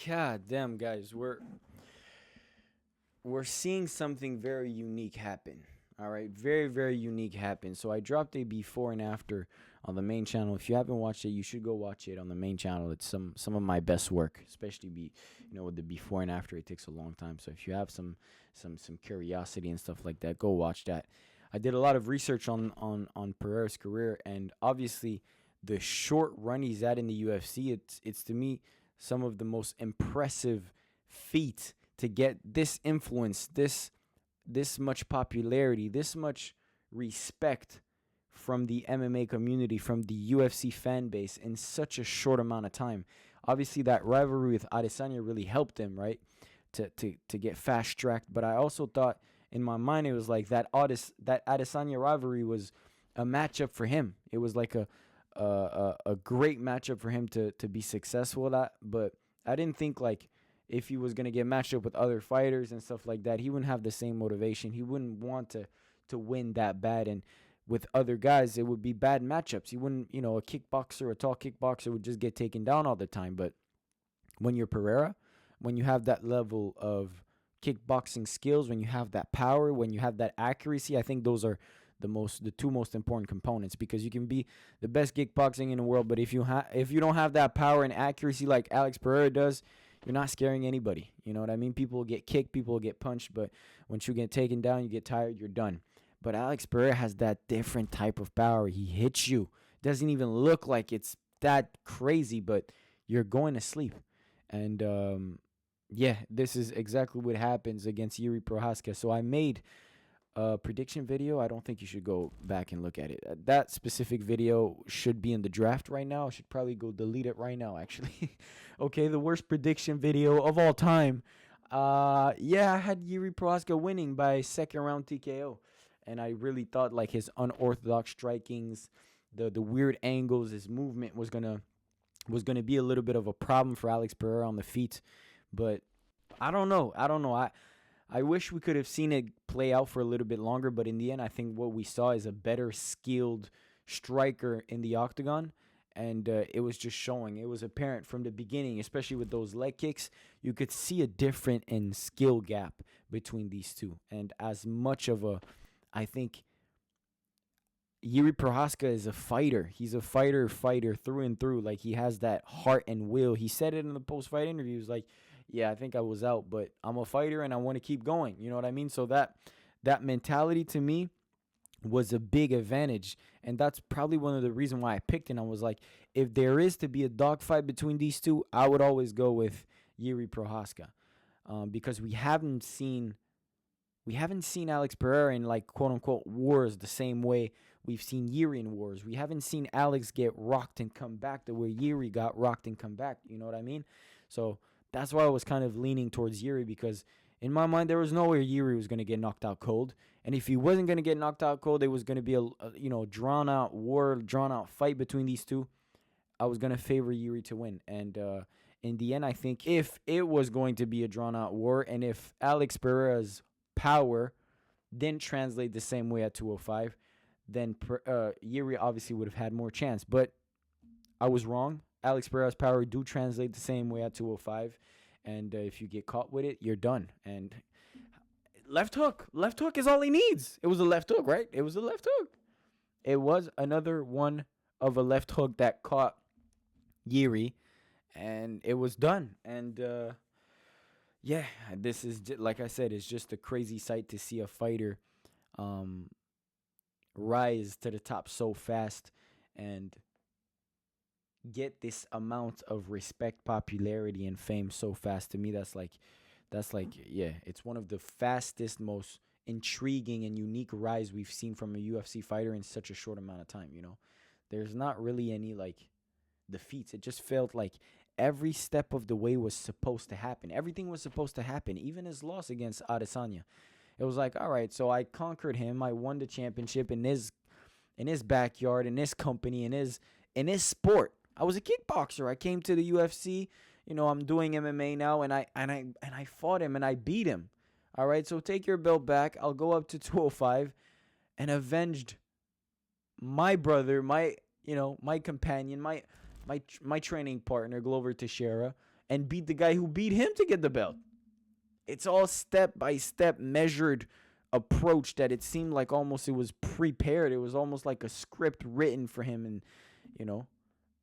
God damn, guys, we're seeing something very unique happen. All right, very very unique happen. So I dropped a before and after on the main channel. If you haven't watched it, you should go watch it on the main channel. It's some of my best work, especially with the before and after. It takes a long time. So if you have some curiosity and stuff like that, go watch that. I did a lot of research on Pereira's career, and obviously the short run he's at in the UFC. It's to me some of the most impressive feat to get this influence, this much popularity, this much respect from the MMA community, from the UFC fan base in such a short amount of time. Obviously, that rivalry with Adesanya really helped him, right, to get fast tracked. But I also thought in my mind it was like that Adesanya rivalry was a matchup for him. It was like a great matchup for him to be successful at. But I didn't think like if he was going to get matched up with other fighters and stuff like that, he wouldn't have the same motivation. He wouldn't want to win that bad. And with other guys, it would be bad matchups. He wouldn't, a kickboxer, a tall kickboxer would just get taken down all the time. But when you're Pereira, when you have that level of kickboxing skills, when you have that power, when you have that accuracy, I think those are the two most important components, because you can be the best kickboxing in the world, but if you don't have that power and accuracy like Alex Pereira does, you're not scaring anybody. You know what I mean? People will get kicked, people will get punched, but once you get taken down, you get tired, you're done. But Alex Pereira has that different type of power. He hits you. Doesn't even look like it's that crazy, but you're going to sleep. And this is exactly what happens against Jiri Prochazka. So I made prediction video. I don't think you should go back and look at it. That specific video should be in the draft right now. I should probably go delete it right now, actually. Okay, the worst prediction video of all time. I had Jiri Prochazka winning by second round TKO, and I really thought like his unorthodox strikings, the weird angles, his movement was gonna be a little bit of a problem for Alex Pereira on the feet, but I don't know. I wish we could have seen it play out for a little bit longer, but in the end, I think what we saw is a better skilled striker in the octagon, and it was just showing. It was apparent from the beginning, especially with those leg kicks. You could see a different in skill gap between these two, and as much of I think Jiri Prochazka is a fighter. He's a fighter through and through. Like, he has that heart and will. He said it in the post-fight interviews, like, yeah, I think I was out, but I'm a fighter and I want to keep going. You know what I mean? So that mentality to me was a big advantage. And that's probably one of the reasons why I picked it. I was like, if there is to be a dogfight between these two, I would always go with Jiri Prochazka. Because we haven't seen Alex Pereira in, like, quote unquote wars the same way we've seen Jiri in wars. We haven't seen Alex get rocked and come back the way Jiri got rocked and come back. You know what I mean? So that's why I was kind of leaning towards Jiri, because in my mind there was no way Jiri was going to get knocked out cold. And if he wasn't going to get knocked out cold, it was going to be a drawn out war, drawn out fight between these two. I was going to favor Jiri to win. And in the end, I think if it was going to be a drawn out war, and if Alex Pereira's power didn't translate the same way at 205, then Jiri obviously would have had more chance. But I was wrong. Alex Pereira's power do translate the same way at 205, and if you get caught with it, you're done. And left hook is all he needs. It was a left hook, right? It was a left hook. It was another one of a left hook that caught Jiri, and it was done. And this is, like I said, it's just a crazy sight to see a fighter rise to the top so fast and get this amount of respect, popularity, and fame so fast. To me, that's like it's one of the fastest, most intriguing and unique rise we've seen from a UFC fighter in such a short amount of time. There's not really any like defeats. It just felt like every step of the way was supposed to happen. Everything was supposed to happen, even his loss against Adesanya. It was like, all right, so I conquered him. I won the championship in his backyard, in his company, in his sport. I was a kickboxer. I came to the UFC. I'm doing MMA now, and I fought him and I beat him. All right, so take your belt back. I'll go up to 205 and avenged my brother, my companion, my training partner, Glover Teixeira, and beat the guy who beat him to get the belt. It's all step-by-step measured approach that it seemed like almost it was prepared. It was almost like a script written for him, and, you know,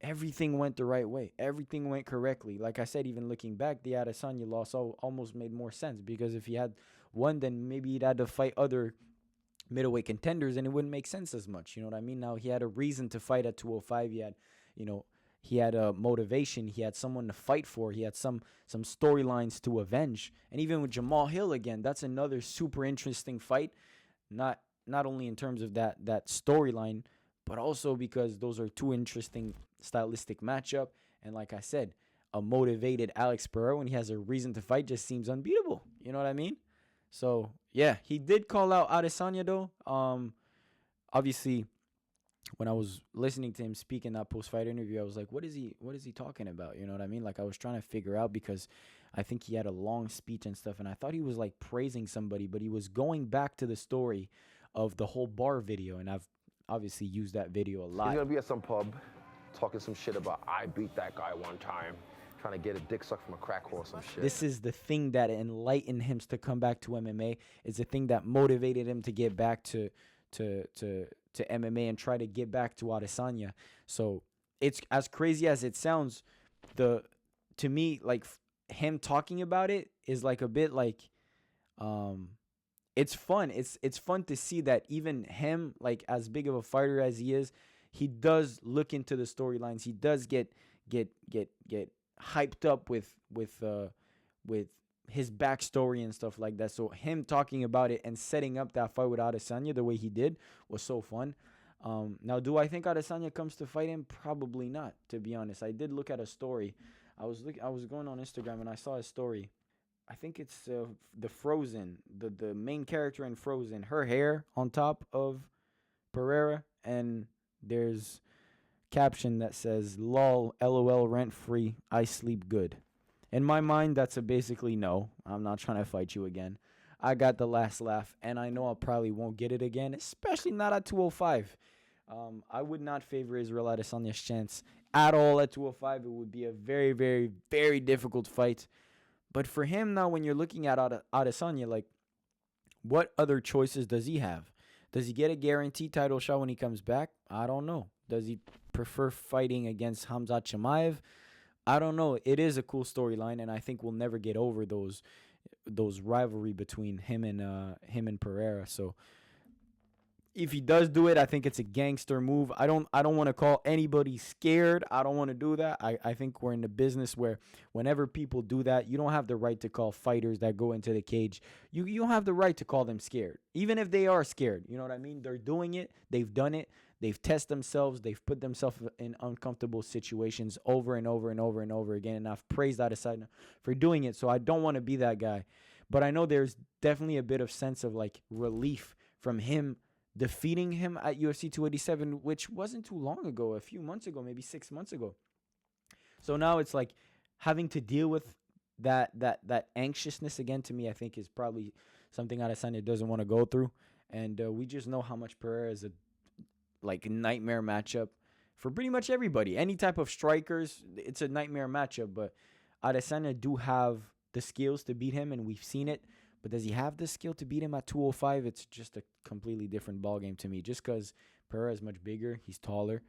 everything went the right way. Everything went correctly. Like I said, even looking back, the Adesanya loss almost made more sense, because if he had won, then maybe he'd had to fight other middleweight contenders, and it wouldn't make sense as much. You know what I mean? Now he had a reason to fight at 205. He had a motivation. He had someone to fight for. He had some storylines to avenge. And even with Jamal Hill again, that's another super interesting fight. Not only in terms of that storyline, but also because those are two interesting stylistic matchup. And like I said, a motivated Alex Pereira, when he has a reason to fight, just seems unbeatable. You know what I mean? So yeah, he did call out Adesanya though. Obviously, when I was listening to him speak in that post-fight interview, I was like, what is he talking about? You know what I mean? Like, I was trying to figure out, because I think he had a long speech and stuff, and I thought he was like praising somebody, but he was going back to the story of the whole bar video, and I've obviously used that video a lot. He's gonna be at some pub talking some shit about, I beat that guy one time, trying to get a dick sucked from a crack whore or some shit. This is the thing that enlightened him to come back to MMA. It's the thing that motivated him to get back to MMA and try to get back to Adesanya. So it's as crazy as it sounds. To me, like, him talking about it is like a bit like, it's fun. It's fun to see that even him, like, as big of a fighter as he is, he does look into the storylines. He does get hyped up with his backstory and stuff like that. So him talking about it and setting up that fight with Adesanya the way he did was so fun. Now, do I think Adesanya comes to fight him? Probably not, to be honest. I did look at a story. I was going on Instagram and I saw a story. I think it's the Frozen, the main character in Frozen. Her hair on top of Pereira, and there's caption that says, "Lol, LOL, rent free. I sleep good." In my mind, that's a basically no. I'm not trying to fight you again. I got the last laugh, and I know I probably won't get it again, especially not at 205. I would not favor Israel Adesanya's chance at all at 205. It would be a very, very, very difficult fight. But for him now, when you're looking at Adesanya, like, what other choices does he have? Does he get a guaranteed title shot when he comes back? I don't know. Does he prefer fighting against Khamzat Chimaev? I don't know. It is a cool storyline, and I think we'll never get over those rivalry between him and Pereira. So if he does do it, I think it's a gangster move. I don't want to call anybody scared. I don't want to do that. I think we're in the business where whenever people do that, you don't have the right to call fighters that go into the cage. You don't have the right to call them scared, even if they are scared. You know what I mean? They're doing it. They've done it. They've tested themselves. They've put themselves in uncomfortable situations over and over and over and over again. And I've praised Adesanya for doing it. So I don't want to be that guy. But I know there's definitely a bit of sense of like relief from him defeating him at UFC 287, which wasn't too long ago, a few months ago, maybe 6 months ago. So now it's like having to deal with that anxiousness again. To me, I think is probably something Adesanya doesn't want to go through. And we just know how much Pereira is a nightmare matchup for pretty much everybody. Any type of strikers, it's a nightmare matchup. But Adesanya do have the skills to beat him, and we've seen it. But does he have the skill to beat him at 205? It's just a completely different ballgame to me. Just because Pereira is much bigger, he's taller,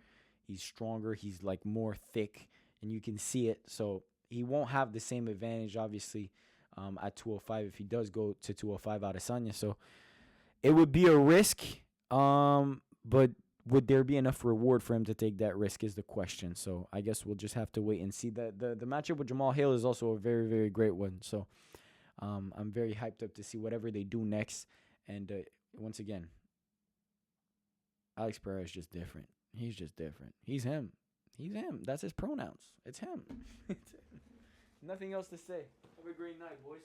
he's stronger, he's like more thick, and you can see it. So he won't have the same advantage, obviously, at 205 if he does go to 205 Adesanya. So it would be a risk, but would there be enough reward for him to take that risk is the question. So I guess we'll just have to wait and see. The matchup with Jamal Hill is also a very, very great one. So I'm very hyped up to see whatever they do next. And once again, Alex Pereira is just different. He's just different. He's him. He's him. That's his pronouns. It's him. Nothing else to say. Have a great night, boys.